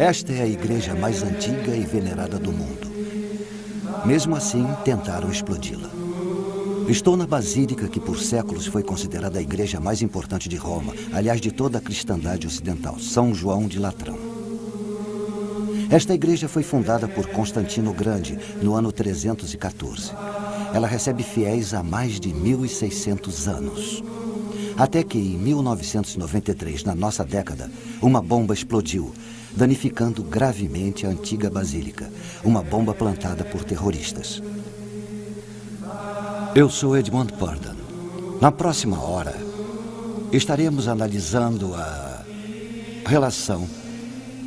Esta é a igreja mais antiga e venerada do mundo. Mesmo assim, tentaram explodi-la. Estou na basílica que por séculos foi considerada a igreja mais importante de Roma, aliás, de toda a cristandade ocidental, São João de Latrão. Esta igreja foi fundada por Constantino o Grande no ano 314. Ela recebe fiéis há mais de 1.600 anos. Até que em 1993, na nossa década, uma bomba explodiu, danificando gravemente a antiga basílica. Uma bomba plantada por terroristas. Eu sou Edmund Purdon. Na próxima hora, estaremos analisando a relação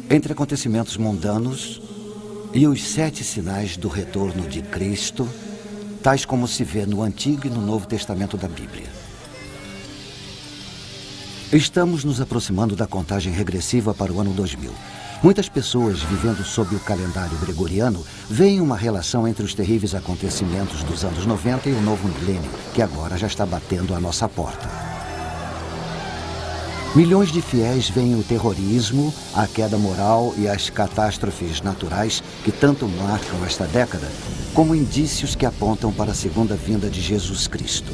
entre acontecimentos mundanos e os 7 sinais do retorno de Cristo, tais como se vê no Antigo e no Novo Testamento da Bíblia. Estamos nos aproximando da contagem regressiva para o ano 2000. Muitas pessoas vivendo sob o calendário gregoriano veem uma relação entre os terríveis acontecimentos dos anos 90 e o novo milênio, que agora já está batendo à nossa porta. Milhões de fiéis veem o terrorismo, a queda moral e as catástrofes naturais que tanto marcam esta década como indícios que apontam para a segunda vinda de Jesus Cristo.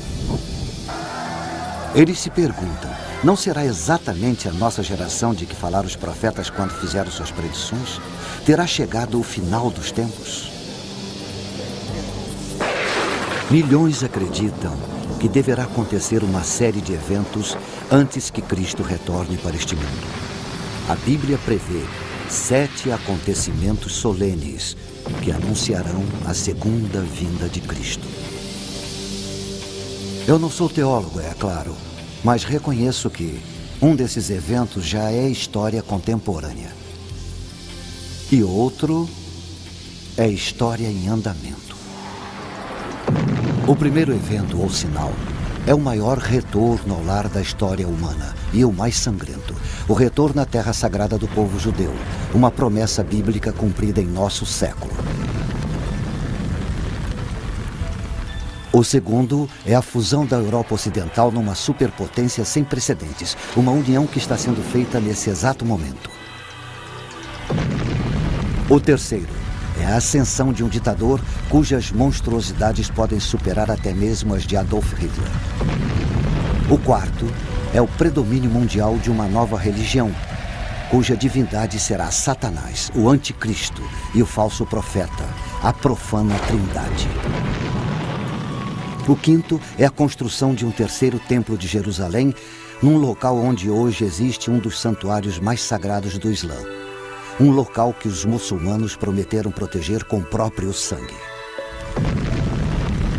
Eles se perguntam, não será exatamente a nossa geração de que falaram os profetas quando fizeram suas predições? Terá chegado o final dos tempos? Milhões acreditam que deverá acontecer uma série de eventos antes que Cristo retorne para este mundo. A Bíblia prevê 7 acontecimentos solenes que anunciarão a segunda vinda de Cristo. Eu não sou teólogo, é claro, mas reconheço que um desses eventos já é história contemporânea. E outro é história em andamento. O primeiro evento, ou sinal, é o maior retorno ao lar da história humana e o mais sangrento. O retorno à terra sagrada do povo judeu, uma promessa bíblica cumprida em nosso século. O segundo é a fusão da Europa Ocidental numa superpotência sem precedentes, uma união que está sendo feita nesse exato momento. O terceiro é a ascensão de um ditador cujas monstruosidades podem superar até mesmo as de Adolf Hitler. O quarto é o predomínio mundial de uma nova religião, cuja divindade será Satanás, o anticristo e o falso profeta, a profana trindade. O quinto é a construção de um terceiro templo de Jerusalém, num local onde hoje existe um dos santuários mais sagrados do Islã. Um local que os muçulmanos prometeram proteger com o próprio sangue.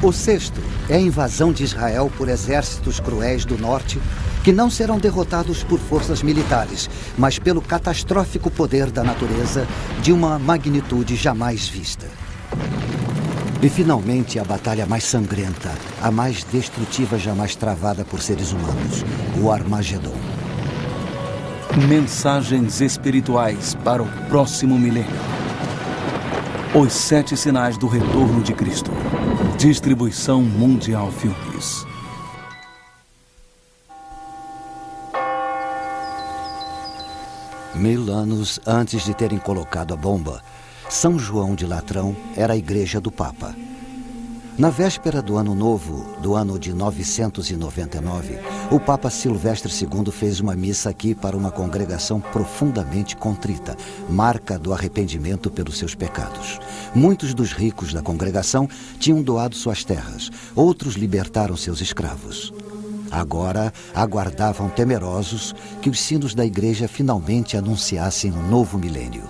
O sexto é a invasão de Israel por exércitos cruéis do norte, que não serão derrotados por forças militares, mas pelo catastrófico poder da natureza de uma magnitude jamais vista. E finalmente a batalha mais sangrenta, a mais destrutiva jamais travada por seres humanos, o Armagedon. Mensagens espirituais para o próximo milênio. Os 7 sinais do retorno de Cristo. Distribuição Mundial Filmes. Mil anos antes de terem colocado a bomba, São João de Latrão era a igreja do Papa. Na véspera do Ano Novo, do ano de 999, o Papa Silvestre II fez uma missa aqui para uma congregação profundamente contrita, marca do arrependimento pelos seus pecados. Muitos dos ricos da congregação tinham doado suas terras, outros libertaram seus escravos. Agora aguardavam temerosos que os sinos da igreja finalmente anunciassem um novo milênio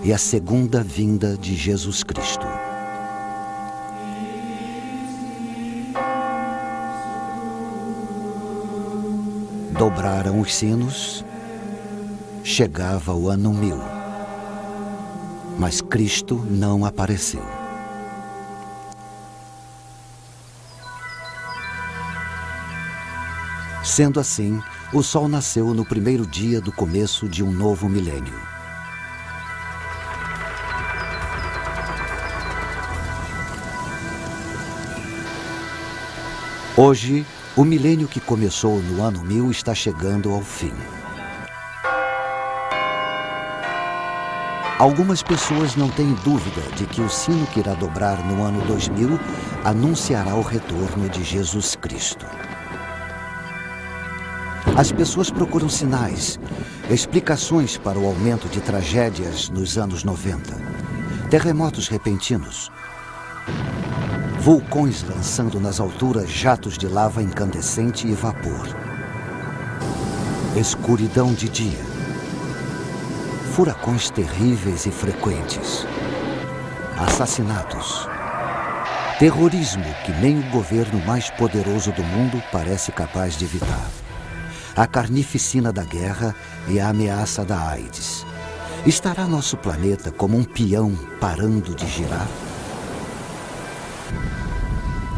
e a segunda vinda de Jesus Cristo. Dobraram os sinos, chegava o ano 1000, mas Cristo não apareceu. Sendo assim, o sol nasceu no primeiro dia do começo de um novo milênio. Hoje, o milênio que começou no ano 1000 está chegando ao fim. Algumas pessoas não têm dúvida de que o sino que irá dobrar no ano 2000 anunciará o retorno de Jesus Cristo. As pessoas procuram sinais, explicações para o aumento de tragédias nos anos 90, terremotos repentinos, vulcões lançando nas alturas jatos de lava incandescente e vapor, escuridão de dia, furacões terríveis e frequentes, assassinatos, terrorismo que nem o governo mais poderoso do mundo parece capaz de evitar, a carnificina da guerra e a ameaça da AIDS. Estará nosso planeta como um peão parando de girar?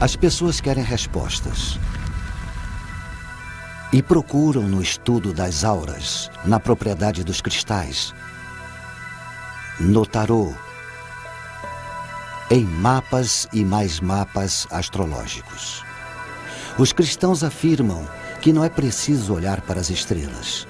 As pessoas querem respostas e procuram no estudo das auras, na propriedade dos cristais, no tarô, em mapas e mais mapas astrológicos. Os cristãos afirmam que não é preciso olhar para as estrelas.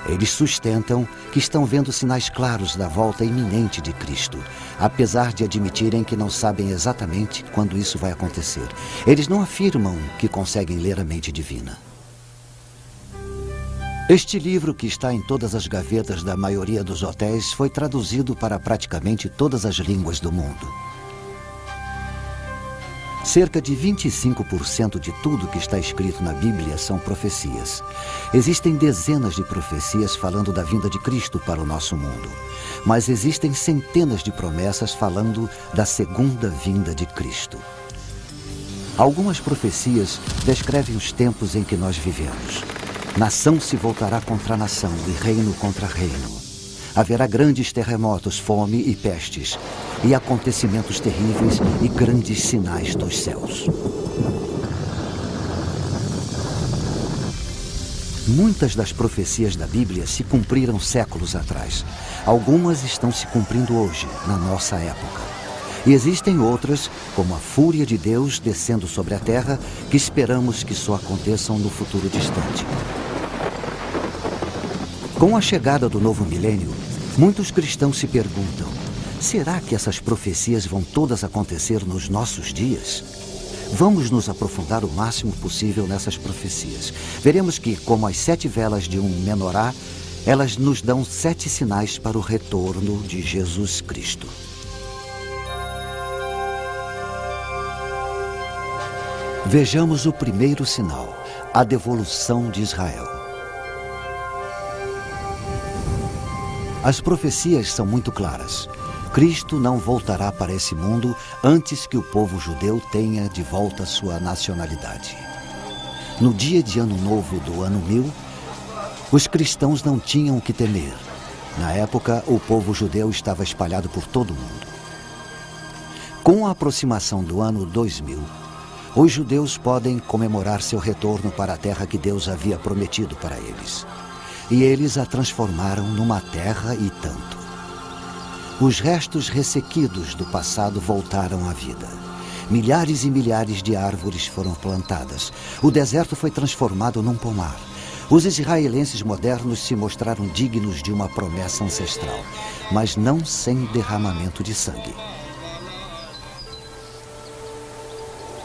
Eles sustentam que estão vendo sinais claros da volta iminente de Cristo, apesar de admitirem que não sabem exatamente quando isso vai acontecer. Eles não afirmam que conseguem ler a mente divina. Este livro, que está em todas as gavetas da maioria dos hotéis, foi traduzido para praticamente todas as línguas do mundo. Cerca de 25% de tudo que está escrito na Bíblia são profecias. Existem dezenas de profecias falando da vinda de Cristo para o nosso mundo, mas existem centenas de promessas falando da segunda vinda de Cristo. Algumas profecias descrevem os tempos em que nós vivemos. Nação se voltará contra nação e reino contra reino. Haverá grandes terremotos, fome e pestes, e acontecimentos terríveis e grandes sinais dos céus. Muitas das profecias da Bíblia se cumpriram séculos atrás. Algumas estão se cumprindo hoje, na nossa época. E existem outras, como a fúria de Deus descendo sobre a terra, que esperamos que só aconteçam no futuro distante. Com a chegada do novo milênio, muitos cristãos se perguntam: será que essas profecias vão todas acontecer nos nossos dias? Vamos nos aprofundar o máximo possível nessas profecias. Veremos que, como as 7 velas de um menorá, elas nos dão 7 sinais para o retorno de Jesus Cristo. Vejamos o primeiro sinal, a devolução de Israel. As profecias são muito claras. Cristo não voltará para esse mundo antes que o povo judeu tenha de volta sua nacionalidade. No dia de Ano Novo do ano 1000, os cristãos não tinham o que temer. Na época, o povo judeu estava espalhado por todo o mundo. Com a aproximação do ano 2000, os judeus podem comemorar seu retorno para a terra que Deus havia prometido para eles. E eles a transformaram numa terra e tanto. Os restos ressequidos do passado voltaram à vida. Milhares e milhares de árvores foram plantadas. O deserto foi transformado num pomar. Os israelenses modernos se mostraram dignos de uma promessa ancestral, mas não sem derramamento de sangue.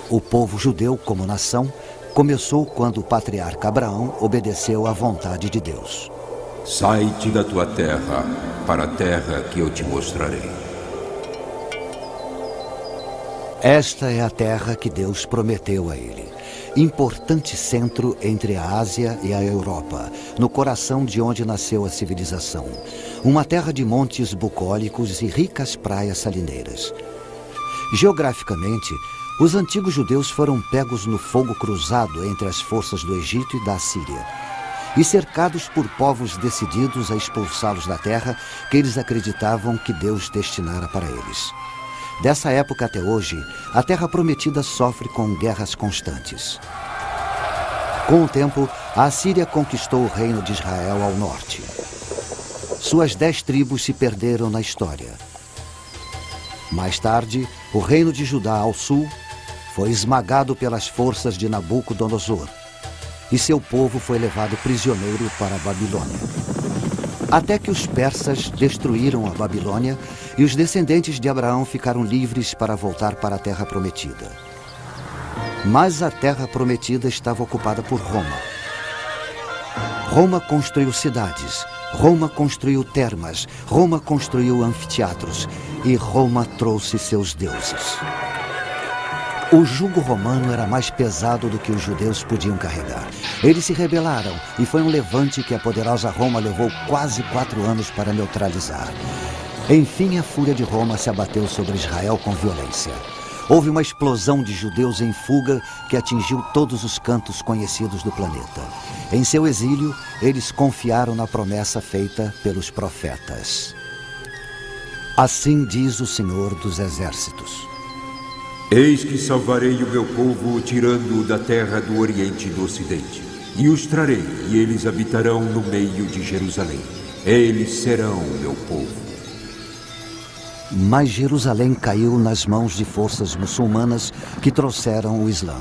O povo judeu, como nação, começou quando o patriarca Abraão obedeceu à vontade de Deus. Sai-te da tua terra, para a terra que eu te mostrarei. Esta é a terra que Deus prometeu a ele. Importante centro entre a Ásia e a Europa, no coração de onde nasceu a civilização. Uma terra de montes bucólicos e ricas praias salineiras. Geograficamente, os antigos judeus foram pegos no fogo cruzado entre as forças do Egito e da Assíria, e cercados por povos decididos a expulsá-los da terra que eles acreditavam que Deus destinara para eles. Dessa época até hoje, a Terra Prometida sofre com guerras constantes. Com o tempo, a Assíria conquistou o reino de Israel ao norte. Suas 10 tribos se perderam na história. Mais tarde, o reino de Judá ao sul foi esmagado pelas forças de Nabucodonosor, e seu povo foi levado prisioneiro para a Babilônia. até que os persas destruíram a Babilônia e os descendentes de Abraão ficaram livres para voltar para a Terra Prometida. Mas a Terra Prometida estava ocupada por Roma. Roma construiu cidades, Roma construiu termas, Roma construiu anfiteatros e Roma trouxe seus deuses. O jugo romano era mais pesado do que os judeus podiam carregar. Eles se rebelaram e foi um levante que a poderosa Roma levou quase 4 anos para neutralizar. Enfim, a fúria de Roma se abateu sobre Israel com violência. Houve uma explosão de judeus em fuga que atingiu todos os cantos conhecidos do planeta. Em seu exílio, eles confiaram na promessa feita pelos profetas. Assim diz o Senhor dos Exércitos: Eis que salvarei o meu povo, tirando-o da terra do Oriente e do Ocidente. E os trarei, e eles habitarão no meio de Jerusalém. Eles serão o meu povo. Mas Jerusalém caiu nas mãos de forças muçulmanas que trouxeram o Islã.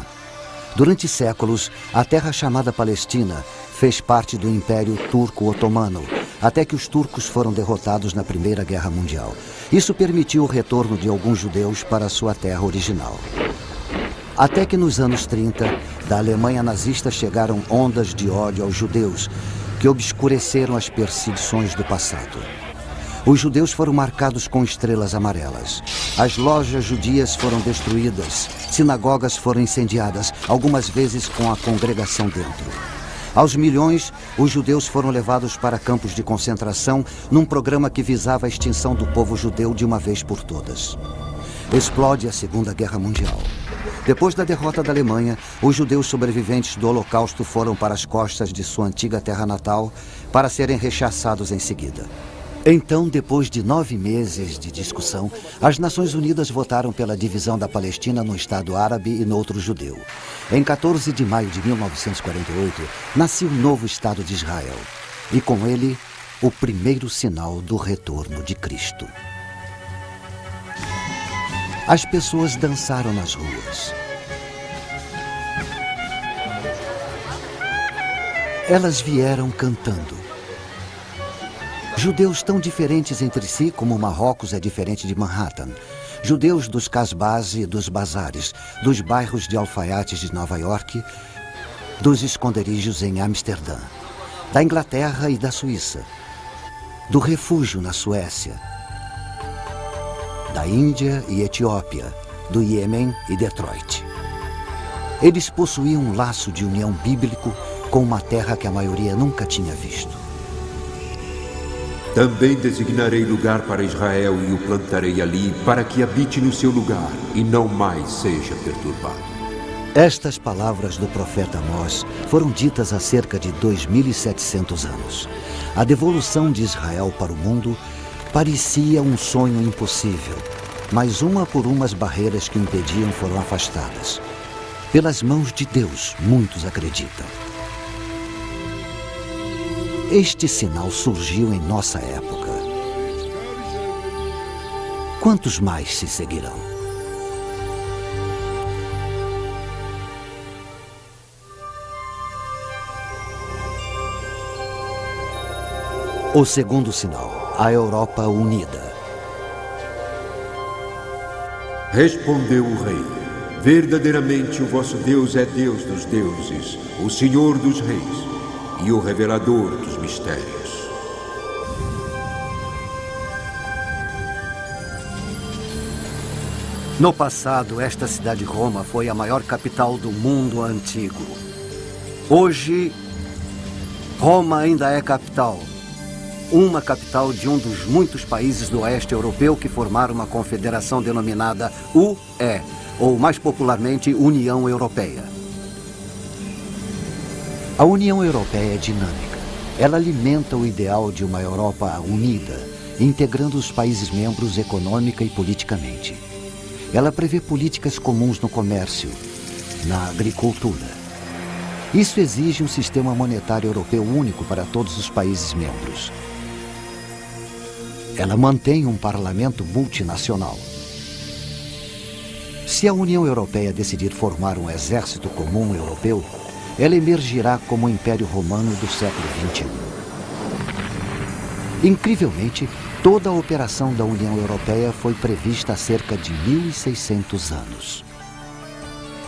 Durante séculos, a terra chamada Palestina fez parte do Império Turco-Otomano, até que os turcos foram derrotados na Primeira Guerra Mundial. Isso permitiu o retorno de alguns judeus para sua terra original. Até que nos anos 30, da Alemanha nazista chegaram ondas de ódio aos judeus, que obscureceram as perseguições do passado. Os judeus foram marcados com estrelas amarelas. As lojas judias foram destruídas, sinagogas foram incendiadas, algumas vezes com a congregação dentro. Aos milhões, os judeus foram levados para campos de concentração num programa que visava a extinção do povo judeu de uma vez por todas. Explode a Segunda Guerra Mundial. Depois da derrota da Alemanha, os judeus sobreviventes do Holocausto foram para as costas de sua antiga terra natal para serem rechaçados em seguida. Então, depois de 9 meses de discussão, as Nações Unidas votaram pela divisão da Palestina no Estado Árabe e no outro judeu. Em 14 de maio de 1948, nasceu o novo Estado de Israel. E com ele, o primeiro sinal do retorno de Cristo. As pessoas dançaram nas ruas. Elas vieram cantando. Judeus tão diferentes entre si como Marrocos é diferente de Manhattan. Judeus dos casbás e dos bazares, dos bairros de alfaiates de Nova York, dos esconderijos em Amsterdã, da Inglaterra e da Suíça, do refúgio na Suécia, da Índia e Etiópia, do Iêmen e Detroit. Eles possuíam um laço de união bíblico com uma terra que a maioria nunca tinha visto. Também designarei lugar para Israel e o plantarei ali, para que habite no seu lugar e não mais seja perturbado. Estas palavras do profeta Amós foram ditas há cerca de 2.700 anos. A devolução de Israel para o mundo parecia um sonho impossível, mas uma por uma as barreiras que o impediam foram afastadas. Pelas mãos de Deus, muitos acreditam. Este sinal surgiu em nossa época. Quantos mais se seguirão? O segundo sinal, a Europa unida. Respondeu o rei: verdadeiramente o vosso Deus é Deus dos deuses, o Senhor dos reis e o revelador dos mistérios. No passado, esta cidade Roma foi a maior capital do mundo antigo. Hoje, Roma ainda é capital. Uma capital de um dos muitos países do oeste europeu que formaram uma confederação denominada UE, ou mais popularmente União Europeia. A União Europeia é dinâmica. Ela alimenta o ideal de uma Europa unida, integrando os países membros econômica e politicamente. Ela prevê políticas comuns no comércio, na agricultura. Isso exige um sistema monetário europeu único para todos os países membros. Ela mantém um parlamento multinacional. Se a União Europeia decidir formar um exército comum europeu, ela emergirá como o Império Romano do século XXI. Incrivelmente, toda a operação da União Europeia foi prevista há cerca de 1.600 anos.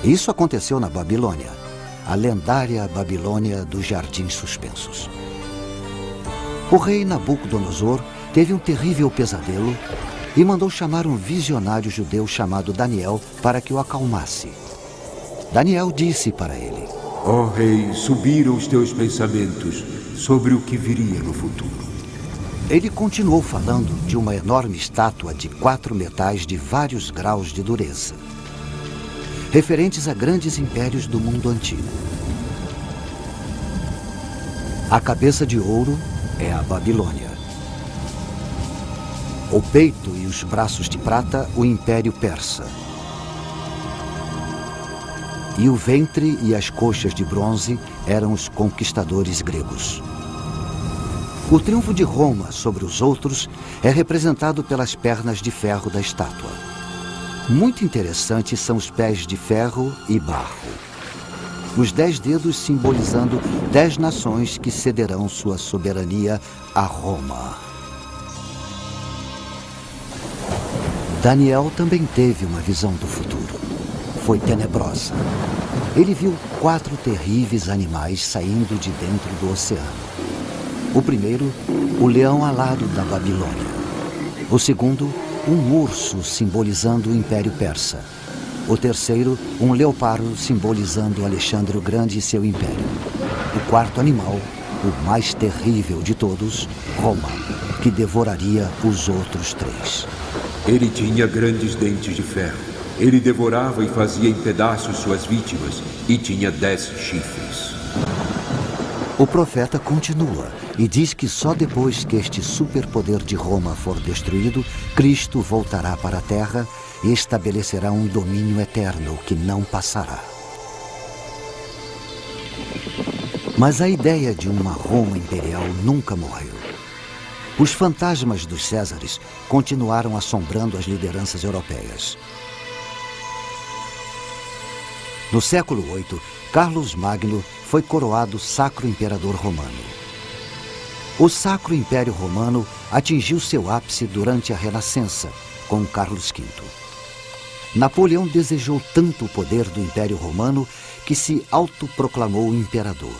Isso aconteceu na Babilônia, a lendária Babilônia dos Jardins Suspensos. O rei Nabucodonosor teve um terrível pesadelo e mandou chamar um visionário judeu chamado Daniel para que o acalmasse. Daniel disse para ele: Ó rei, subiram os teus pensamentos sobre o que viria no futuro. Ele continuou falando de uma enorme estátua de 4 metais de vários graus de dureza, referentes a grandes impérios do mundo antigo. A cabeça de ouro é a Babilônia. O peito e os braços de prata, o Império Persa. E o ventre e as coxas de bronze eram os conquistadores gregos. O triunfo de Roma sobre os outros é representado pelas pernas de ferro da estátua. Muito interessantes são os pés de ferro e barro. Os 10 dedos simbolizando 10 nações que cederão sua soberania a Roma. Daniel também teve uma visão do futuro. Foi tenebrosa. Ele viu 4 terríveis animais saindo de dentro do oceano. O primeiro, o leão alado da Babilônia. O segundo, um urso simbolizando o Império Persa. O terceiro, um leopardo simbolizando Alexandre o Grande e seu império. O quarto animal, o mais terrível de todos, Roma, que devoraria os outros 3. Ele tinha grandes dentes de ferro. Ele devorava e fazia em pedaços suas vítimas e tinha 10 chifres. O profeta continua e diz que só depois que este superpoder de Roma for destruído, Cristo voltará para a terra e estabelecerá um domínio eterno que não passará. Mas a ideia de uma Roma imperial nunca morreu. Os fantasmas dos Césares continuaram assombrando as lideranças europeias. No século VIII, Carlos Magno foi coroado Sacro Imperador Romano. O Sacro Império Romano atingiu seu ápice durante a Renascença, com Carlos V. Napoleão desejou tanto o poder do Império Romano que se autoproclamou imperador.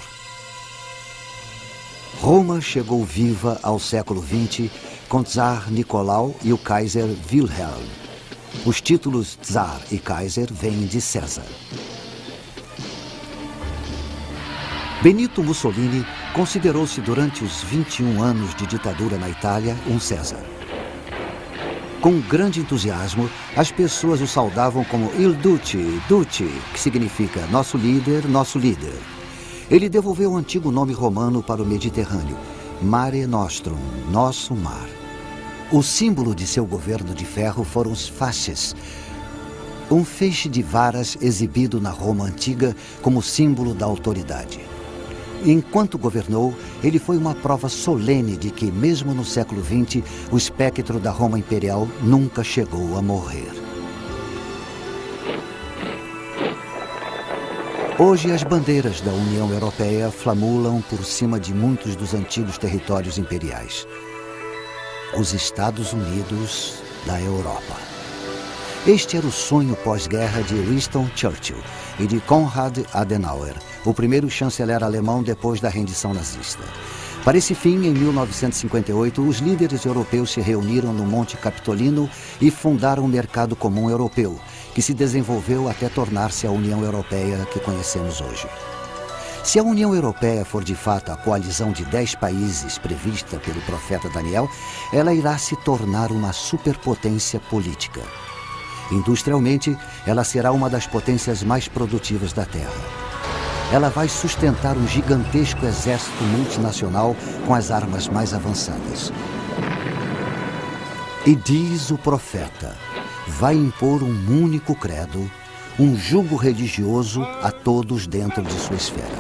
Roma chegou viva ao século XX com Tsar Nicolau e o Kaiser Wilhelm. Os títulos Tsar e Kaiser vêm de César. Benito Mussolini considerou-se durante os 21 anos de ditadura na Itália um César. Com grande entusiasmo, as pessoas o saudavam como Il Duce, Duce, que significa nosso líder, nosso líder. Ele devolveu o antigo nome romano para o Mediterrâneo, Mare Nostrum, nosso mar. O símbolo de seu governo de ferro foram os fasces, um feixe de varas exibido na Roma antiga como símbolo da autoridade. Enquanto governou, ele foi uma prova solene de que, mesmo no século XX, o espectro da Roma imperial nunca chegou a morrer. Hoje, as bandeiras da União Europeia flamulam por cima de muitos dos antigos territórios imperiais. Os Estados Unidos da Europa. Este era o sonho pós-guerra de Winston Churchill e de Konrad Adenauer, o primeiro chanceler alemão depois da rendição nazista. Para esse fim, em 1958, os líderes europeus se reuniram no Monte Capitolino e fundaram o Mercado Comum Europeu, que se desenvolveu até tornar-se a União Europeia que conhecemos hoje. Se a União Europeia for de fato a coalizão de 10 países prevista pelo profeta Daniel, ela irá se tornar uma superpotência política. Industrialmente, ela será uma das potências mais produtivas da Terra. Ela vai sustentar um gigantesco exército multinacional com as armas mais avançadas. E diz o profeta, vai impor um único credo, um jugo religioso a todos dentro de sua esfera.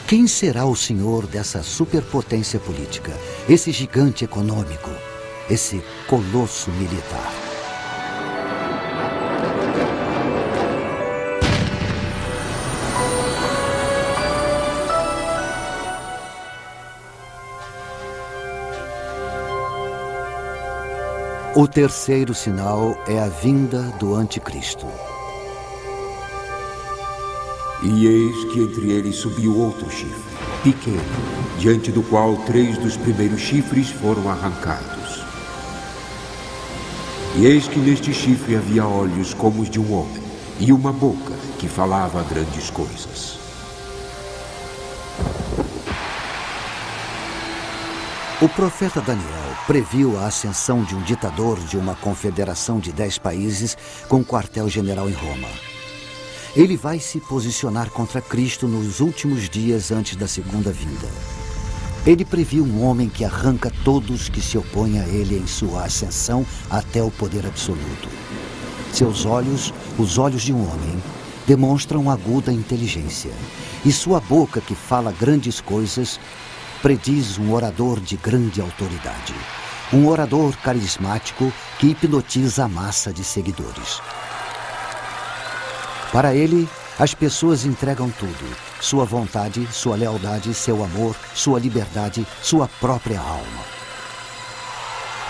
Quem será o senhor dessa superpotência política, esse gigante econômico, esse colosso militar? O terceiro sinal é a vinda do anticristo. E eis que entre eles subiu outro chifre, pequeno, diante do qual 3 dos primeiros chifres foram arrancados. E eis que neste chifre havia olhos como os de um homem, e uma boca que falava grandes coisas. O profeta Daniel previu a ascensão de um ditador de uma confederação de 10 países com quartel-general em Roma. Ele vai se posicionar contra Cristo nos últimos dias antes da segunda vinda. Ele previu um homem que arranca todos que se opõem a ele em sua ascensão até o poder absoluto. Seus olhos, os olhos de um homem, demonstram aguda inteligência, e sua boca, que fala grandes coisas, prediz um orador de grande autoridade. Um orador carismático que hipnotiza a massa de seguidores. Para ele, as pessoas entregam tudo: sua vontade, sua lealdade, seu amor, sua liberdade, sua própria alma.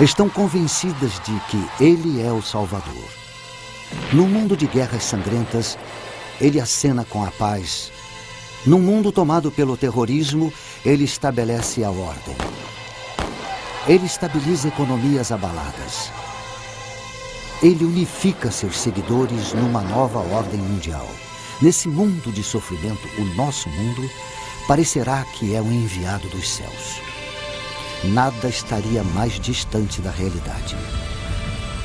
Estão convencidas de que ele é o Salvador. No mundo de guerras sangrentas, ele acena com a paz. Num mundo tomado pelo terrorismo, ele estabelece a ordem. Ele estabiliza economias abaladas. Ele unifica seus seguidores numa nova ordem mundial. Nesse mundo de sofrimento, o nosso mundo parecerá que é um enviado dos céus. Nada estaria mais distante da realidade.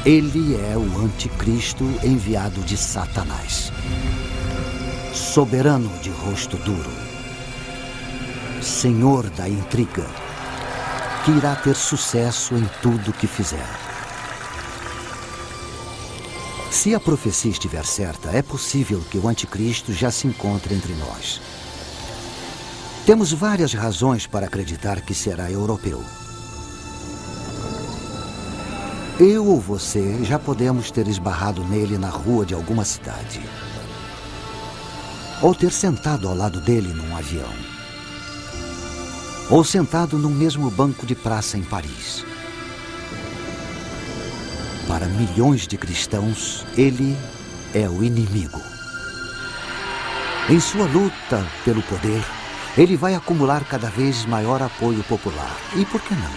Ele é o anticristo enviado de Satanás. Soberano de rosto duro, senhor da intriga, que irá ter sucesso em tudo que fizer. Se a profecia estiver certa, é possível que o anticristo já se encontre entre nós. Temos várias razões para acreditar que será europeu. Eu ou você já podemos ter esbarrado nele na rua de alguma cidade. Ou ter sentado ao lado dele num avião. Ou sentado no mesmo banco de praça em Paris. Para milhões de cristãos, ele é o inimigo. Em sua luta pelo poder, ele vai acumular cada vez maior apoio popular. E por que não?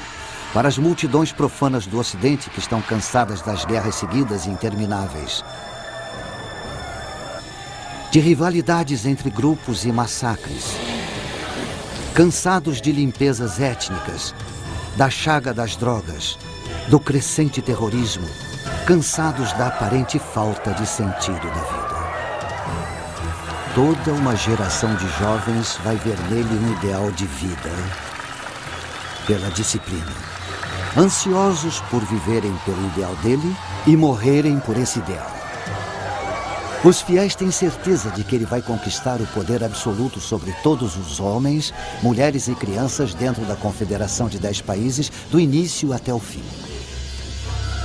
Para as multidões profanas do Ocidente que estão cansadas das guerras seguidas e intermináveis. De rivalidades entre grupos e massacres. Cansados de limpezas étnicas, da chaga das drogas, do crescente terrorismo, cansados da aparente falta de sentido da vida. Toda uma geração de jovens vai ver nele um ideal de vida, pela disciplina, ansiosos por viverem pelo ideal dele e morrerem por esse ideal. Os fiéis têm certeza de que ele vai conquistar o poder absoluto sobre todos os homens, mulheres e crianças dentro da confederação de 10 países, do início até o fim.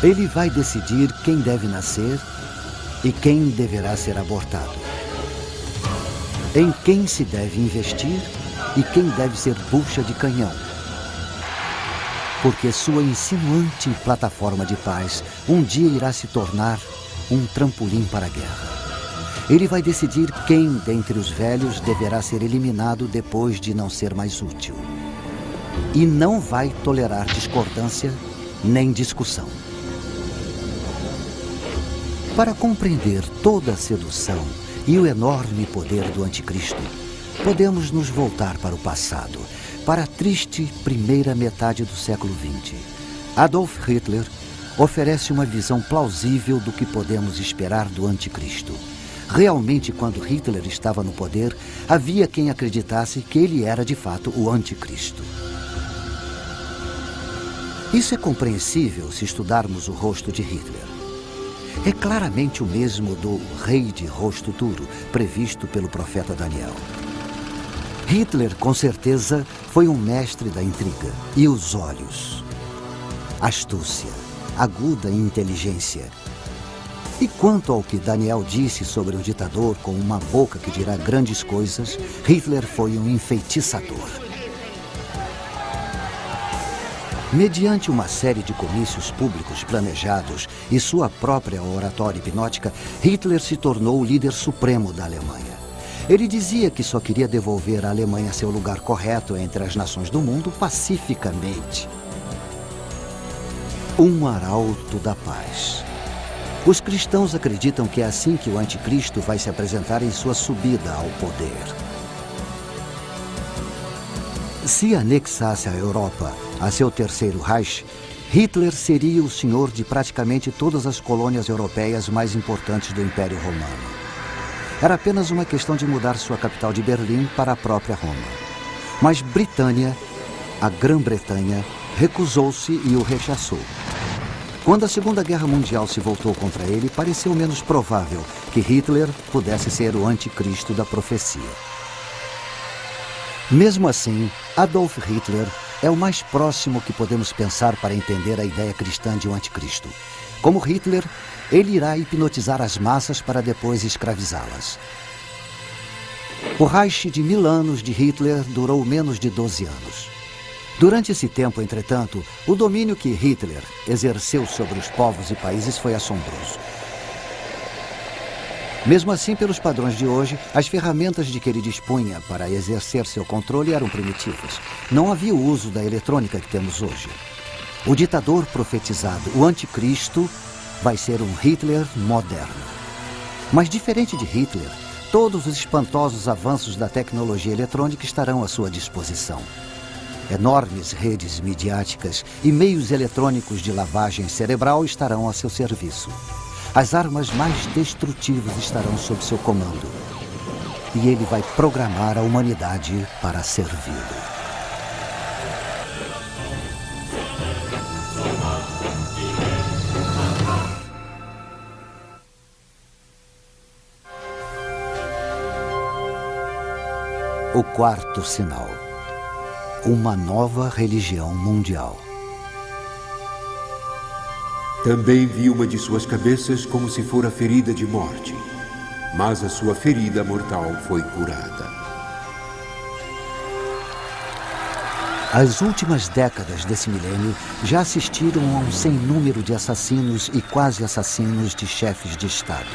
Ele vai decidir quem deve nascer e quem deverá ser abortado. Em quem se deve investir e quem deve ser bucha de canhão. Porque sua insinuante plataforma de paz um dia irá se tornar um trampolim para a guerra. Ele vai decidir quem dentre os velhos deverá ser eliminado depois de não ser mais útil. E não vai tolerar discordância nem discussão. Para compreender toda a sedução e o enorme poder do anticristo, podemos nos voltar para o passado, para a triste primeira metade do século XX. Adolf Hitler oferece uma visão plausível do que podemos esperar do anticristo. Realmente, quando Hitler estava no poder, havia quem acreditasse que ele era de fato o anticristo. Isso é compreensível se estudarmos o rosto de Hitler. É claramente o mesmo do rei de rosto duro, previsto pelo profeta Daniel. Hitler, com certeza, foi um mestre da intriga. E os olhos? Astúcia, aguda inteligência. E quanto ao que Daniel disse sobre o ditador com uma boca que dirá grandes coisas, Hitler foi um enfeitiçador. Mediante uma série de comícios públicos planejados e sua própria oratória hipnótica, Hitler se tornou o líder supremo da Alemanha. Ele dizia que só queria devolver à Alemanha seu lugar correto entre as nações do mundo pacificamente. Um arauto da paz. Os cristãos acreditam que é assim que o anticristo vai se apresentar em sua subida ao poder. Se anexasse a Europa a seu terceiro Reich, Hitler seria o senhor de praticamente todas as colônias europeias mais importantes do Império Romano. Era apenas uma questão de mudar sua capital de Berlim para a própria Roma. Mas Britânia, a Grã-Bretanha, recusou-se e o rechaçou. Quando a Segunda Guerra Mundial se voltou contra ele, pareceu menos provável que Hitler pudesse ser o anticristo da profecia. Mesmo assim, Adolf Hitler é o mais próximo que podemos pensar para entender a ideia cristã de um anticristo. Como Hitler, ele irá hipnotizar as massas para depois escravizá-las. O Reich de 1000 anos de Hitler durou menos de 12 anos. Durante esse tempo, entretanto, o domínio que Hitler exerceu sobre os povos e países foi assombroso. Mesmo assim, pelos padrões de hoje, as ferramentas de que ele dispunha para exercer seu controle eram primitivas. Não havia o uso da eletrônica que temos hoje. O ditador profetizado, o anticristo, vai ser um Hitler moderno. Mas diferente de Hitler, todos os espantosos avanços da tecnologia eletrônica estarão à sua disposição. Enormes redes midiáticas e meios eletrônicos de lavagem cerebral estarão a seu serviço. As armas mais destrutivas estarão sob seu comando. E ele vai programar a humanidade para servi-lo. O quarto sinal. Uma nova religião mundial. Também vi uma de suas cabeças como se fora ferida de morte, mas a sua ferida mortal foi curada. As últimas décadas desse milênio já assistiram a um sem número de assassinos e quase assassinos de chefes de Estado.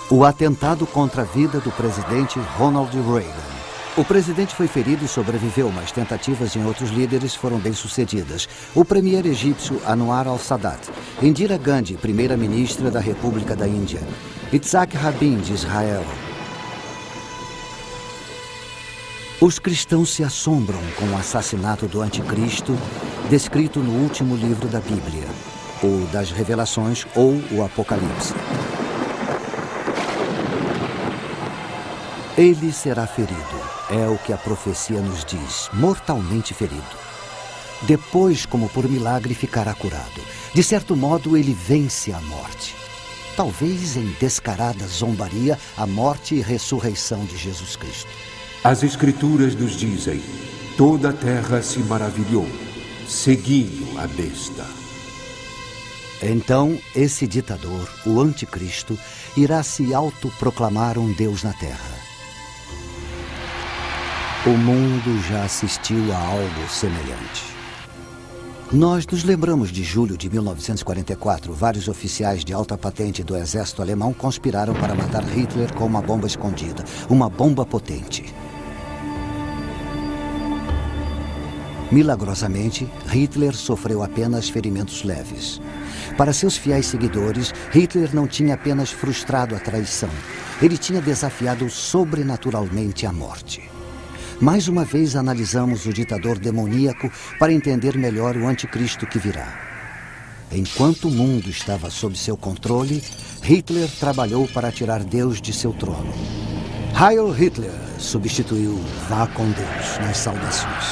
O atentado contra a vida do presidente Ronald Reagan. O presidente foi ferido e sobreviveu, mas tentativas em outros líderes foram bem-sucedidas. O premier egípcio Anwar al-Sadat, Indira Gandhi, primeira-ministra da República da Índia, Yitzhak Rabin, de Israel. Os cristãos se assombram com o assassinato do anticristo, descrito no último livro da Bíblia, o das Revelações ou o Apocalipse. Ele será ferido. É o que a profecia nos diz, mortalmente ferido. Depois, como por milagre, ficará curado. De certo modo, ele vence a morte. Talvez em descarada zombaria, a morte e ressurreição de Jesus Cristo. As Escrituras nos dizem: toda a terra se maravilhou, seguindo a besta. Então, esse ditador, o anticristo, irá se autoproclamar um Deus na terra. O mundo já assistiu a algo semelhante. Nós nos lembramos de julho de 1944. Vários oficiais de alta patente do exército alemão conspiraram para matar Hitler com uma bomba escondida. Uma bomba potente. Milagrosamente, Hitler sofreu apenas ferimentos leves. Para seus fiéis seguidores, Hitler não tinha apenas frustrado a traição. Ele tinha desafiado sobrenaturalmente a morte. Mais uma vez analisamos o ditador demoníaco para entender melhor o anticristo que virá. Enquanto o mundo estava sob seu controle, Hitler trabalhou para tirar Deus de seu trono. Heil Hitler substituiu Vá com Deus nas saudações.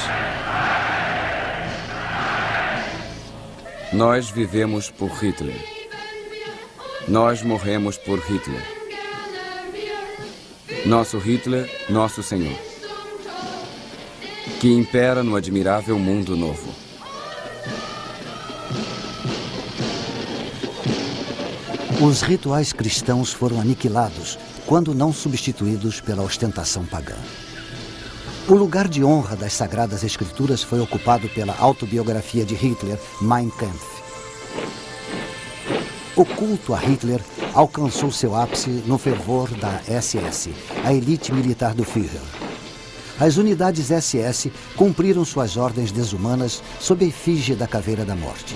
Nós vivemos por Hitler. Nós morremos por Hitler. Nosso Hitler, nosso Senhor, que impera no admirável mundo novo. Os rituais cristãos foram aniquilados, quando não substituídos pela ostentação pagã. O lugar de honra das Sagradas Escrituras foi ocupado pela autobiografia de Hitler, Mein Kampf. O culto a Hitler alcançou seu ápice no fervor da SS, a elite militar do Führer. As unidades SS cumpriram suas ordens desumanas sob a efígie da Caveira da Morte.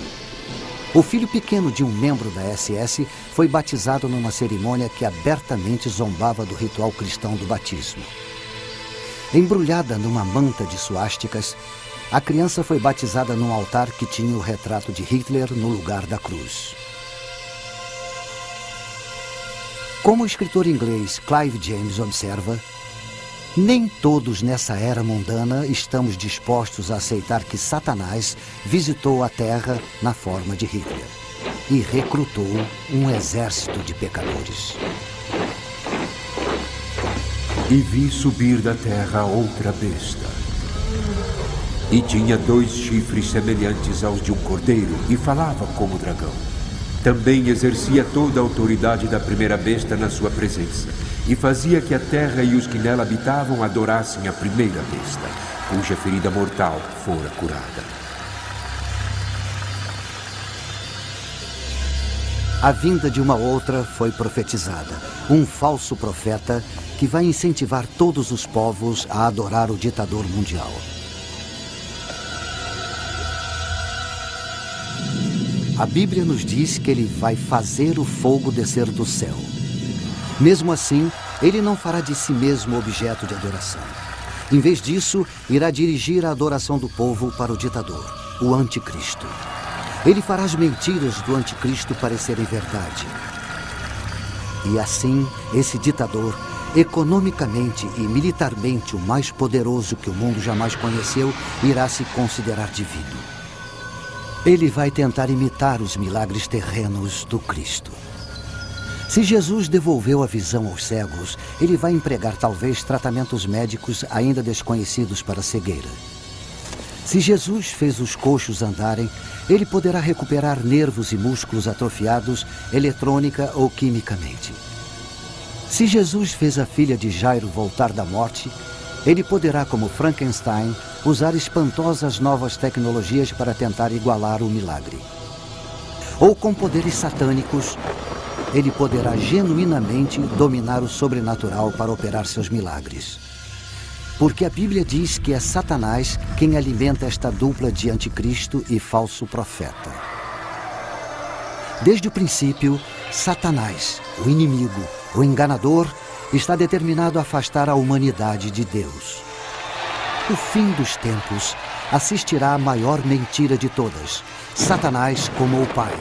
O filho pequeno de um membro da SS foi batizado numa cerimônia que abertamente zombava do ritual cristão do batismo. Embrulhada numa manta de suásticas, a criança foi batizada num altar que tinha o retrato de Hitler no lugar da cruz. Como o escritor inglês Clive James observa, nem todos nessa era mundana estamos dispostos a aceitar que Satanás visitou a Terra na forma de Hitler e recrutou um exército de pecadores. E vi subir da terra outra besta. E tinha 2 chifres semelhantes aos de um cordeiro e falava como dragão. Também exercia toda a autoridade da primeira besta na sua presença, e fazia que a terra e os que nela habitavam adorassem a primeira besta, cuja ferida mortal fora curada. A vinda de uma outra foi profetizada, um falso profeta que vai incentivar todos os povos a adorar o ditador mundial. A Bíblia nos diz que ele vai fazer o fogo descer do céu. Mesmo assim, ele não fará de si mesmo objeto de adoração. Em vez disso, irá dirigir a adoração do povo para o ditador, o anticristo. Ele fará as mentiras do anticristo parecerem verdade. E assim, esse ditador, economicamente e militarmente o mais poderoso que o mundo jamais conheceu, irá se considerar divino. Ele vai tentar imitar os milagres terrenos do Cristo. Se Jesus devolveu a visão aos cegos, ele vai empregar talvez tratamentos médicos ainda desconhecidos para a cegueira. Se Jesus fez os coxos andarem, ele poderá recuperar nervos e músculos atrofiados eletrônica ou quimicamente. Se Jesus fez a filha de Jairo voltar da morte, ele poderá, como Frankenstein, usar espantosas novas tecnologias para tentar igualar o milagre. Ou com poderes satânicos, ele poderá genuinamente dominar o sobrenatural para operar seus milagres. Porque a Bíblia diz que é Satanás quem alimenta esta dupla de anticristo e falso profeta. Desde o princípio, Satanás, o inimigo, o enganador, está determinado a afastar a humanidade de Deus. O fim dos tempos assistirá à maior mentira de todas, Satanás como o Pai,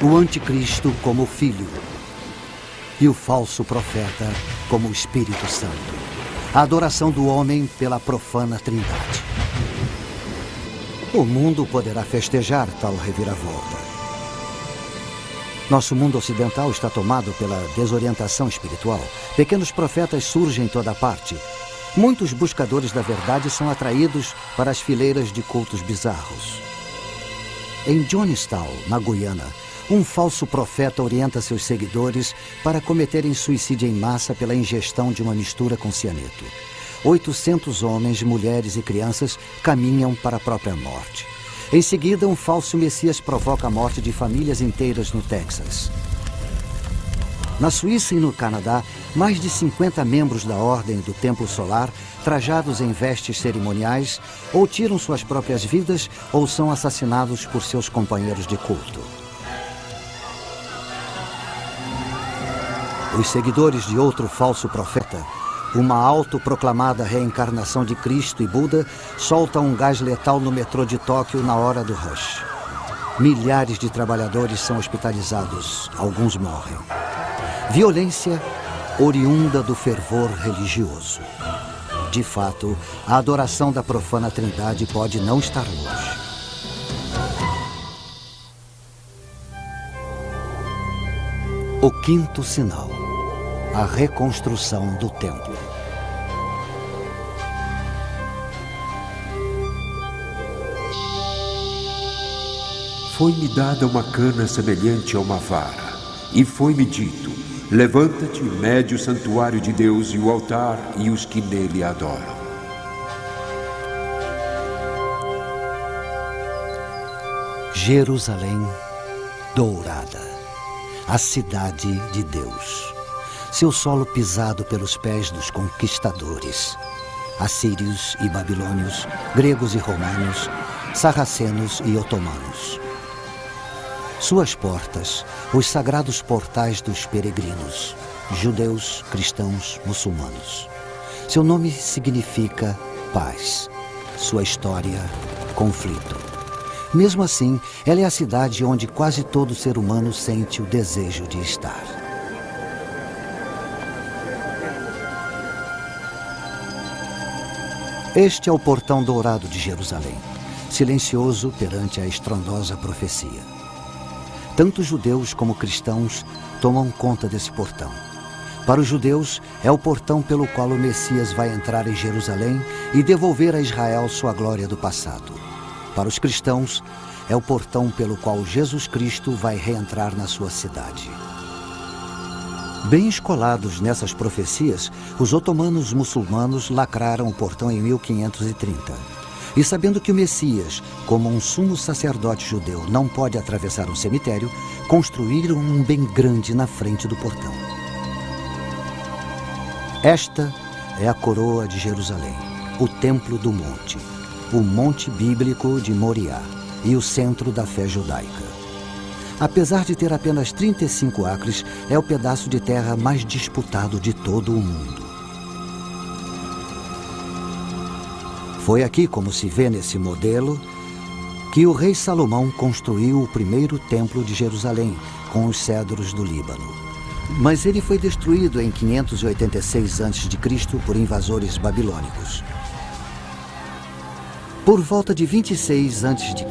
o anticristo como o Filho e o falso profeta como o Espírito Santo. A adoração do homem pela profana Trindade. O mundo poderá festejar tal reviravolta. Nosso mundo ocidental está tomado pela desorientação espiritual. Pequenos profetas surgem em toda parte. Muitos buscadores da verdade são atraídos para as fileiras de cultos bizarros. Em Johnstown, na Guiana, um falso profeta orienta seus seguidores para cometerem suicídio em massa pela ingestão de uma mistura com cianeto. 800 homens, mulheres e crianças caminham para a própria morte. Em seguida, um falso messias provoca a morte de famílias inteiras no Texas. Na Suíça e no Canadá, mais de 50 membros da Ordem do Templo Solar, trajados em vestes cerimoniais, ou tiram suas próprias vidas ou são assassinados por seus companheiros de culto. Os seguidores de outro falso profeta, uma autoproclamada reencarnação de Cristo e Buda, soltam um gás letal no metrô de Tóquio na hora do rush. Milhares de trabalhadores são hospitalizados, alguns morrem. Violência oriunda do fervor religioso. De fato, a adoração da profana Trindade pode não estar longe. O quinto sinal. A reconstrução do templo. Foi-me dada uma cana semelhante a uma vara, e foi-me dito: levanta-te, mede o santuário de Deus e o altar e os que nele adoram. Jerusalém dourada, a cidade de Deus. Seu solo pisado pelos pés dos conquistadores, assírios e babilônios, gregos e romanos, sarracenos e otomanos. Suas portas, os sagrados portais dos peregrinos, judeus, cristãos, muçulmanos. Seu nome significa paz. Sua história, conflito. Mesmo assim, ela é a cidade onde quase todo ser humano sente o desejo de estar. Este é o portão dourado de Jerusalém, silencioso perante a estrondosa profecia. Tanto judeus como cristãos tomam conta desse portão. Para os judeus, é o portão pelo qual o Messias vai entrar em Jerusalém e devolver a Israel sua glória do passado. Para os cristãos, é o portão pelo qual Jesus Cristo vai reentrar na sua cidade. Bem escolados nessas profecias, os otomanos muçulmanos lacraram o portão em 1530. E sabendo que o Messias, como um sumo sacerdote judeu, não pode atravessar um cemitério, construíram um bem grande na frente do portão. Esta é a coroa de Jerusalém, o templo do monte, o monte bíblico de Moriá e o centro da fé judaica. Apesar de ter apenas 35 acres, é o pedaço de terra mais disputado de todo o mundo. Foi aqui, como se vê nesse modelo, que o rei Salomão construiu o primeiro templo de Jerusalém, com os cedros do Líbano. Mas ele foi destruído em 586 a.C. por invasores babilônicos. Por volta de 26 a.C.,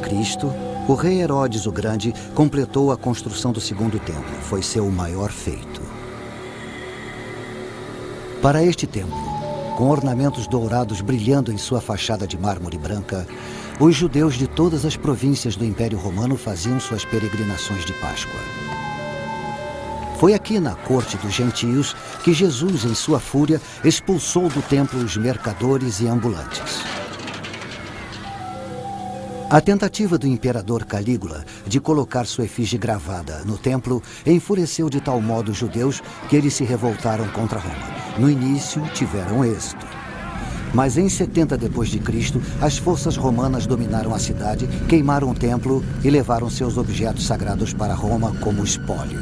o rei Herodes o Grande completou a construção do segundo templo. Foi seu maior feito. Para este templo, com ornamentos dourados brilhando em sua fachada de mármore branca, os judeus de todas as províncias do Império Romano faziam suas peregrinações de Páscoa. Foi aqui na corte dos gentios que Jesus, em sua fúria, expulsou do templo os mercadores e ambulantes. A tentativa do imperador Calígula de colocar sua efígie gravada no templo enfureceu de tal modo os judeus que eles se revoltaram contra Roma. No início, tiveram êxito. Mas em 70 d.C., as forças romanas dominaram a cidade, queimaram o templo e levaram seus objetos sagrados para Roma como espólio.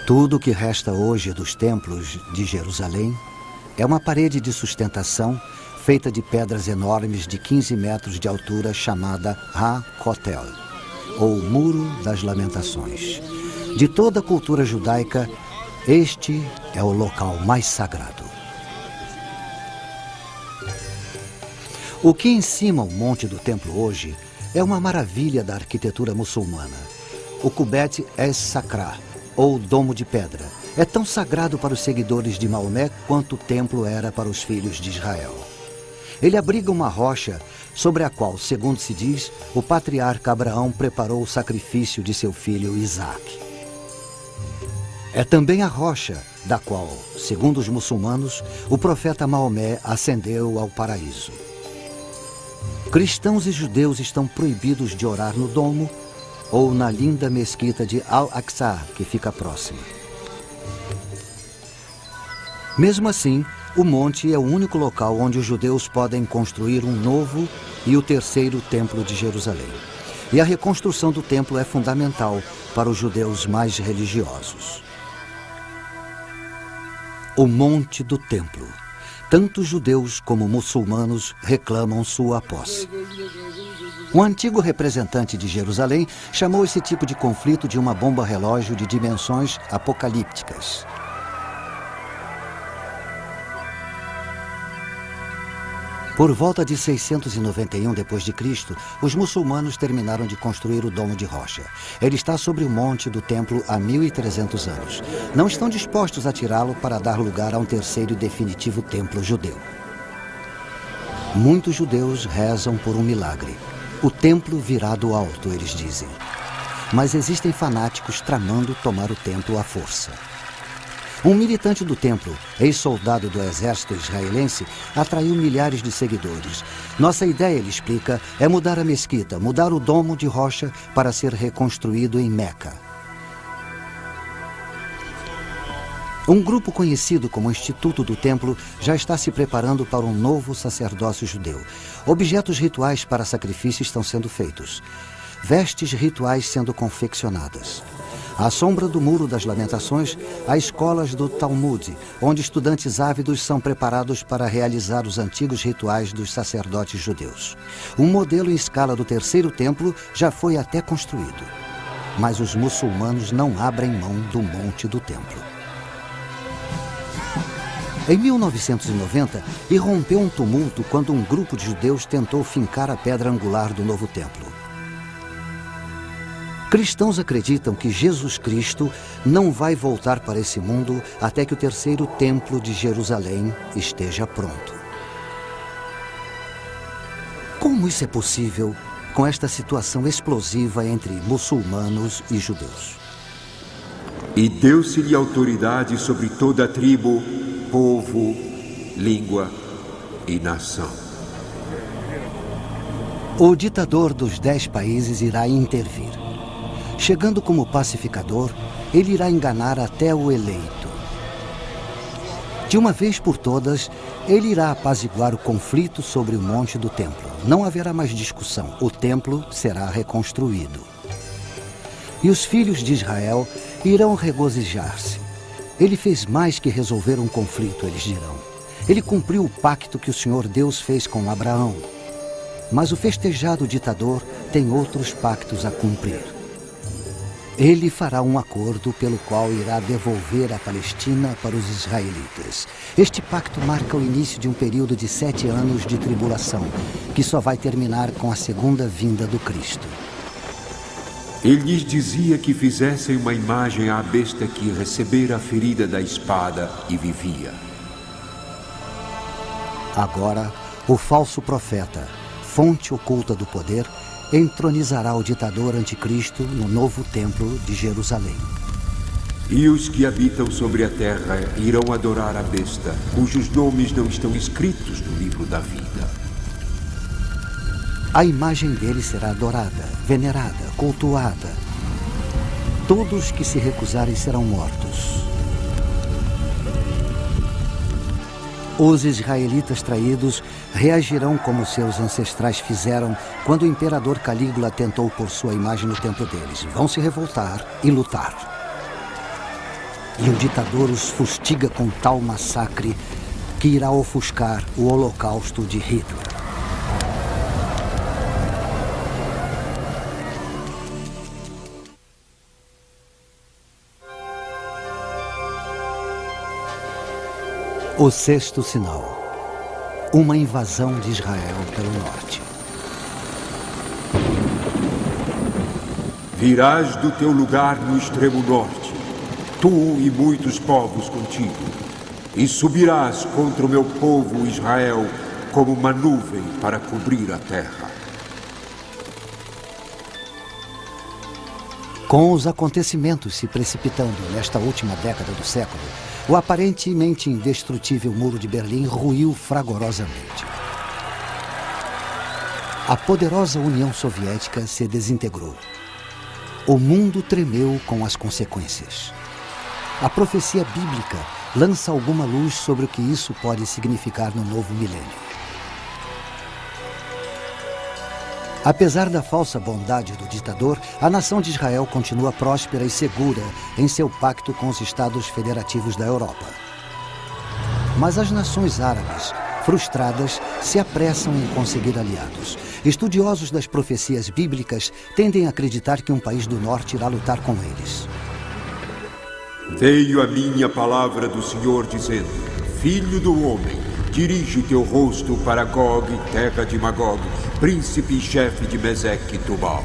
Tudo o que resta hoje dos templos de Jerusalém é uma parede de sustentação feita de pedras enormes de 15 metros de altura chamada Ha-Kotel, ou Muro das Lamentações. De toda a cultura judaica, este é o local mais sagrado. O que encima o monte do templo hoje é uma maravilha da arquitetura muçulmana. O Kubet es-Sakra, ou Domo de Pedra, é tão sagrado para os seguidores de Maomé quanto o templo era para os filhos de Israel. Ele abriga uma rocha sobre a qual, segundo se diz, o patriarca Abraão preparou o sacrifício de seu filho Isaque. É também a rocha da qual, segundo os muçulmanos, o profeta Maomé ascendeu ao paraíso. Cristãos e judeus estão proibidos de orar no domo ou na linda mesquita de Al-Aqsa, que fica próxima. Mesmo assim, o monte é o único local onde os judeus podem construir um novo e o terceiro templo de Jerusalém. E a reconstrução do templo é fundamental para os judeus mais religiosos. O monte do templo. Tanto judeus como muçulmanos reclamam sua posse. Um antigo representante de Jerusalém chamou esse tipo de conflito de uma bomba relógio de dimensões apocalípticas. Por volta de 691 d.C., os muçulmanos terminaram de construir o Domo de Rocha. Ele está sobre o monte do templo há 1.300 anos. Não estão dispostos a tirá-lo para dar lugar a um terceiro e definitivo templo judeu. Muitos judeus rezam por um milagre. O templo virá do alto, eles dizem. Mas existem fanáticos tramando tomar o templo à força. Um militante do templo, ex-soldado do exército israelense, atraiu milhares de seguidores. Nossa ideia, ele explica, é mudar a mesquita, mudar o domo de rocha para ser reconstruído em Meca. Um grupo conhecido como Instituto do Templo já está se preparando para um novo sacerdócio judeu. Objetos rituais para sacrifício estão sendo feitos. Vestes rituais sendo confeccionadas. À sombra do Muro das Lamentações, há escolas do Talmud, onde estudantes ávidos são preparados para realizar os antigos rituais dos sacerdotes judeus. Um modelo em escala do Terceiro Templo já foi até construído. Mas os muçulmanos não abrem mão do Monte do Templo. Em 1990, irrompeu um tumulto quando um grupo de judeus tentou fincar a pedra angular do novo templo. Cristãos acreditam que Jesus Cristo não vai voltar para esse mundo até que o terceiro templo de Jerusalém esteja pronto. Como isso é possível com esta situação explosiva entre muçulmanos e judeus? E deu-se-lhe autoridade sobre toda a tribo, povo, língua e nação. O ditador dos 10 países irá intervir. Chegando como pacificador, ele irá enganar até o eleito. De uma vez por todas, ele irá apaziguar o conflito sobre o monte do templo. Não haverá mais discussão. O templo será reconstruído. E os filhos de Israel irão regozijar-se. Ele fez mais que resolver um conflito, eles dirão. Ele cumpriu o pacto que o Senhor Deus fez com Abraão. Mas o festejado ditador tem outros pactos a cumprir. Ele fará um acordo pelo qual irá devolver a Palestina para os israelitas. Este pacto marca o início de um período de 7 anos de tribulação, que só vai terminar com a segunda vinda do Cristo. Ele lhes dizia que fizessem uma imagem à besta que recebera a ferida da espada e vivia. Agora, o falso profeta, fonte oculta do poder, entronizará o ditador anticristo no novo templo de Jerusalém. E os que habitam sobre a terra irão adorar a besta, cujos nomes não estão escritos no livro da vida. A imagem dele será adorada, venerada, cultuada. Todos que se recusarem serão mortos. Os israelitas traídos reagirão como seus ancestrais fizeram quando o imperador Calígula tentou pôr sua imagem no templo deles. Vão se revoltar e lutar. E o ditador os fustiga com tal massacre que irá ofuscar o holocausto de Hitler. O sexto sinal. Uma invasão de Israel pelo norte. Virás do teu lugar no extremo norte, tu e muitos povos contigo, e subirás contra o meu povo Israel como uma nuvem para cobrir a terra. Com os acontecimentos se precipitando nesta última década do século, o aparentemente indestrutível Muro de Berlim ruiu fragorosamente. A poderosa União Soviética se desintegrou. O mundo tremeu com as consequências. A profecia bíblica lança alguma luz sobre o que isso pode significar no novo milênio. Apesar da falsa bondade do ditador, a nação de Israel continua próspera e segura em seu pacto com os Estados Federativos da Europa. Mas as nações árabes, frustradas, se apressam em conseguir aliados. Estudiosos das profecias bíblicas tendem a acreditar que um país do norte irá lutar com eles. Veio a minha palavra do Senhor dizendo: Filho do homem, dirige o teu rosto para Gog, terra de Magog, príncipe e chefe de Meseque e Tubal,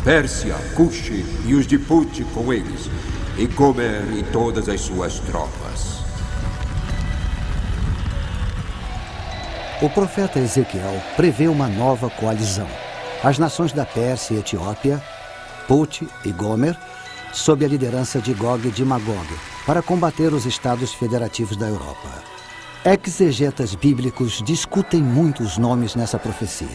Pérsia, Cuxi e os de Put com eles, e Gomer e todas as suas tropas. O profeta Ezequiel prevê uma nova coalizão. As nações da Pérsia e Etiópia, Put e Gomer, sob a liderança de Gog de Magog, para combater os estados federativos da Europa. Exegetas bíblicos discutem muito os nomes nessa profecia.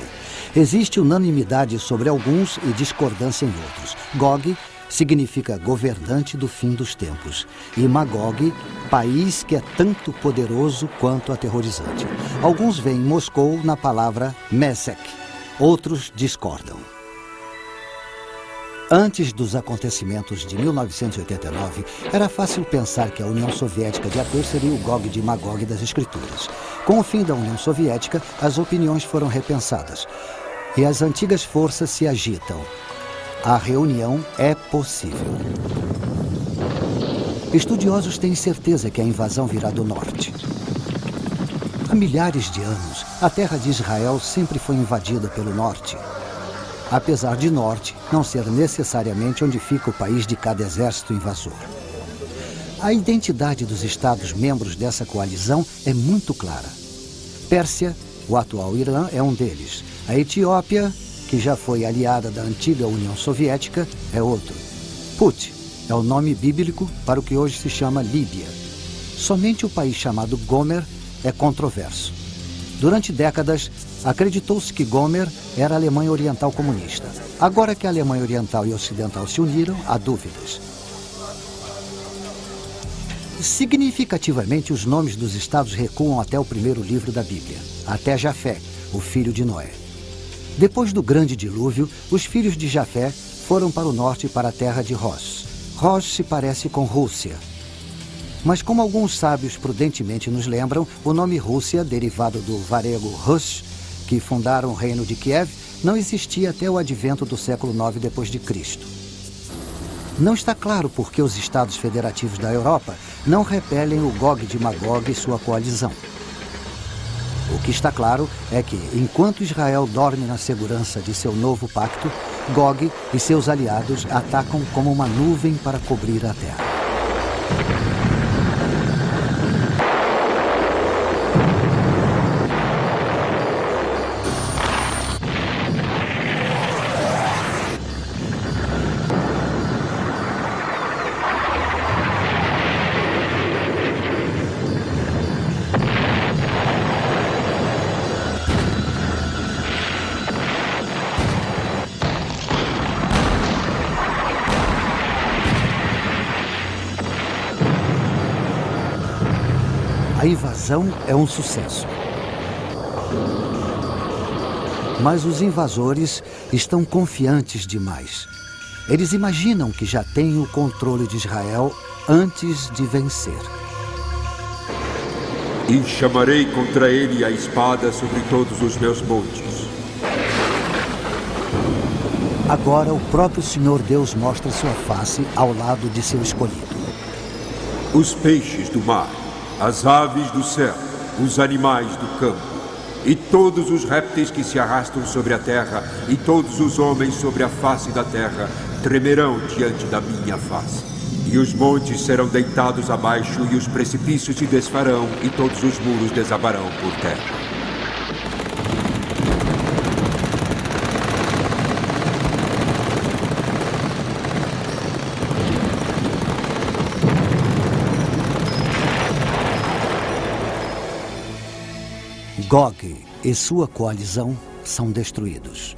Existe unanimidade sobre alguns e discordância em outros. Gog significa governante do fim dos tempos. E Magog, país que é tanto poderoso quanto aterrorizante. Alguns veem Moscou na palavra Mesek, outros discordam. Antes dos acontecimentos de 1989, era fácil pensar que a União Soviética de ateu seria o Gog de Magog das Escrituras. Com o fim da União Soviética, as opiniões foram repensadas e as antigas forças se agitam. A reunião é possível. Estudiosos têm certeza que a invasão virá do norte. Há milhares de anos, a terra de Israel sempre foi invadida pelo norte. Apesar de norte não ser necessariamente onde fica o país de cada exército invasor. A identidade dos estados membros dessa coalizão é muito clara. Pérsia, o atual Irã, é um deles. A Etiópia, que já foi aliada da antiga União Soviética, é outro. Put é o nome bíblico para o que hoje se chama Líbia. Somente o país chamado Gomer é controverso. Durante décadas, acreditou-se que Gomer era a Alemanha Oriental comunista. Agora que a Alemanha Oriental e Ocidental se uniram, há dúvidas. Significativamente, os nomes dos estados recuam até o primeiro livro da Bíblia, até Jafé, o filho de Noé. Depois do grande dilúvio, os filhos de Jafé foram para o norte, para a terra de Rosh. Rosh se parece com Rússia. Mas como alguns sábios prudentemente nos lembram, o nome Rússia, derivado do varego Rush, que fundaram o reino de Kiev, não existia até o advento do século IX d.C. Não está claro por que os estados federativos da Europa não repelem o Gog de Magog e sua coalizão. O que está claro é que, enquanto Israel dorme na segurança de seu novo pacto, Gog e seus aliados atacam como uma nuvem para cobrir a terra. A invasão é um sucesso. Mas os invasores estão confiantes demais. Eles imaginam que já têm o controle de Israel antes de vencer. E chamarei contra ele a espada sobre todos os meus montes. Agora o próprio Senhor Deus mostra sua face ao lado de seu escolhido. Os peixes do mar, as aves do céu, os animais do campo, e todos os répteis que se arrastam sobre a terra, e todos os homens sobre a face da terra, tremerão diante da minha face. E os montes serão deitados abaixo, e os precipícios se desfarão, e todos os muros desabarão por terra. Gog e sua coalizão são destruídos.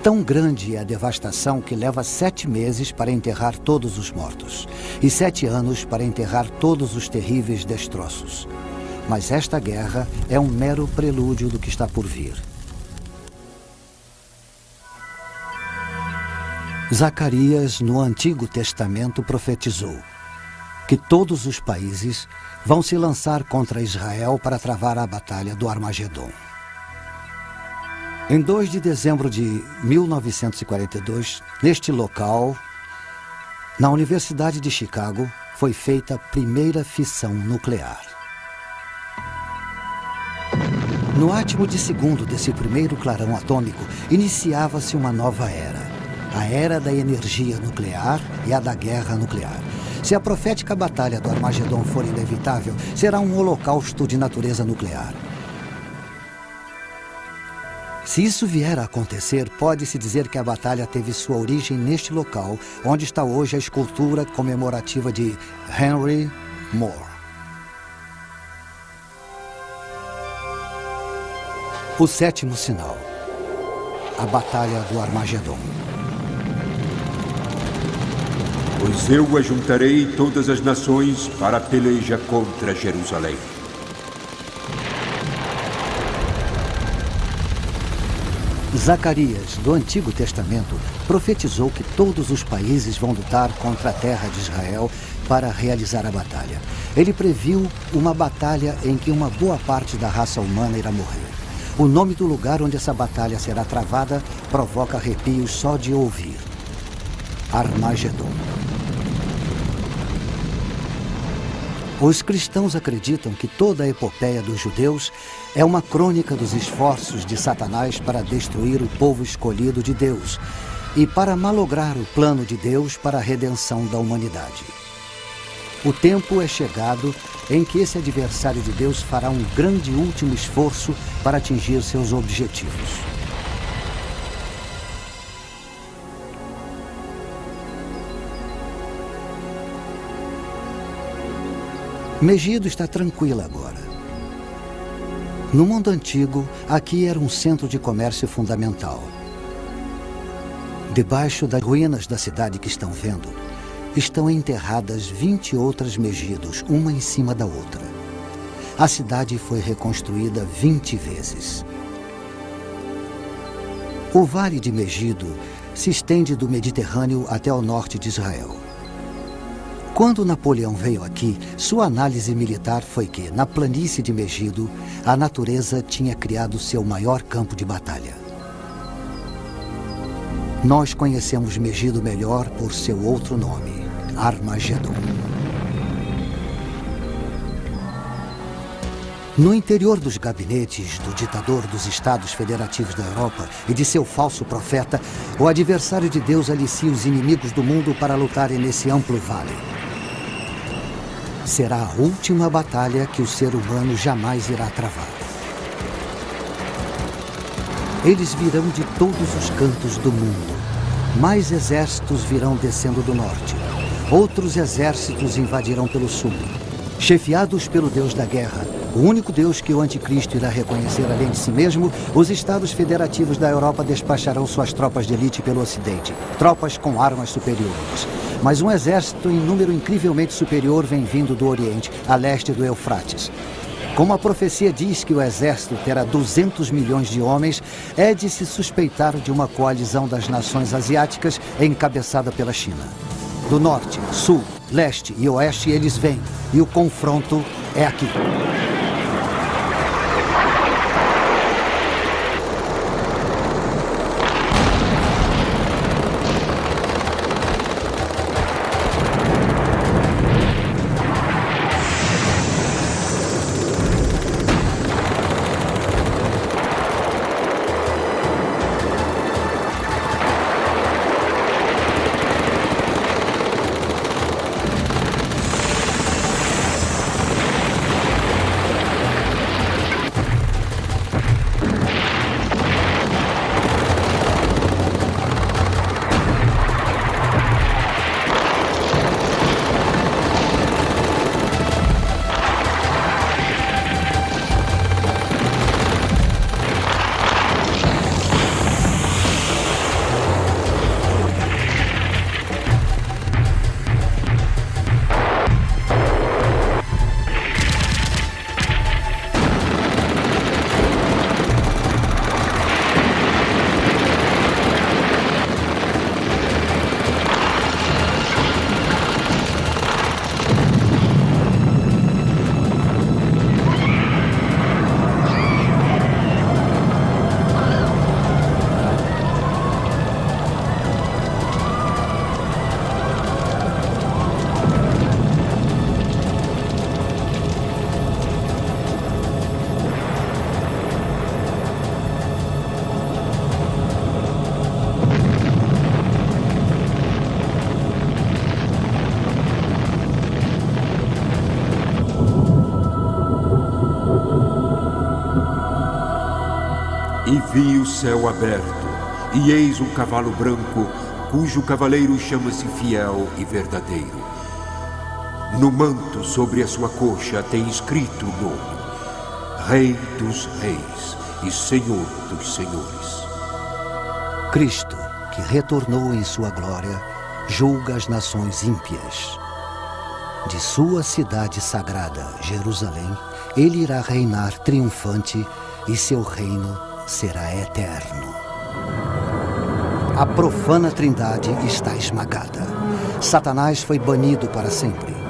Tão grande é a devastação que leva 7 meses para enterrar todos os mortos e 7 anos para enterrar todos os terríveis destroços. Mas esta guerra é um mero prelúdio do que está por vir. Zacarias, no Antigo Testamento, profetizou que todos os países vão se lançar contra Israel para travar a batalha do Armagedon. Em 2 de dezembro de 1942, neste local, na Universidade de Chicago, foi feita a primeira fissão nuclear. No átimo de segundo desse primeiro clarão atômico, iniciava-se uma nova era. A era da energia nuclear e a da guerra nuclear. Se a profética batalha do Armagedon for inevitável, será um holocausto de natureza nuclear. Se isso vier a acontecer, pode-se dizer que a batalha teve sua origem neste local, onde está hoje a escultura comemorativa de Henry Moore. O sétimo sinal. A Batalha do Armagedon. Pois eu ajuntarei todas as nações para a peleja contra Jerusalém. Zacarias, do Antigo Testamento, profetizou que todos os países vão lutar contra a terra de Israel para realizar a batalha. Ele previu uma batalha em que uma boa parte da raça humana irá morrer. O nome do lugar onde essa batalha será travada provoca arrepios só de ouvir. Armagedon. Os cristãos acreditam que toda a epopeia dos judeus é uma crônica dos esforços de Satanás para destruir o povo escolhido de Deus e para malograr o plano de Deus para a redenção da humanidade. O tempo é chegado em que esse adversário de Deus fará um grande último esforço para atingir seus objetivos. Megido está tranquila agora. No mundo antigo, aqui era um centro de comércio fundamental. Debaixo das ruínas da cidade que estão vendo, estão enterradas 20 outras Megidos, uma em cima da outra. A cidade foi reconstruída 20 vezes. O Vale de Megido se estende do Mediterrâneo até o norte de Israel. Quando Napoleão veio aqui, sua análise militar foi que, na planície de Megido, a natureza tinha criado seu maior campo de batalha. Nós conhecemos Megido melhor por seu outro nome, Armagedon. No interior dos gabinetes do ditador dos Estados Federativos da Europa e de seu falso profeta, o adversário de Deus alicia os inimigos do mundo para lutarem nesse amplo vale. Será a última batalha que o ser humano jamais irá travar. Eles virão de todos os cantos do mundo. Mais exércitos virão descendo do norte. Outros exércitos invadirão pelo sul. Chefiados pelo Deus da guerra, o único Deus que o anticristo irá reconhecer além de si mesmo, os Estados Federativos da Europa despacharão suas tropas de elite pelo ocidente, tropas com armas superiores. Mas um exército em número incrivelmente superior vem vindo do Oriente, a leste do Eufrates. Como a profecia diz que o exército terá 200 milhões de homens, é de se suspeitar de uma coalizão das nações asiáticas encabeçada pela China. Do norte, sul, leste e oeste eles vêm, e o confronto é aqui. E vi o céu aberto, e eis um cavalo branco, cujo cavaleiro chama-se Fiel e Verdadeiro. No manto sobre a sua coxa tem escrito o nome: Rei dos Reis e Senhor dos Senhores. Cristo, que retornou em sua glória, julga as nações ímpias. De sua cidade sagrada, Jerusalém, ele irá reinar triunfante e seu reino será eterno. A profana trindade está esmagada. Satanás foi banido para sempre.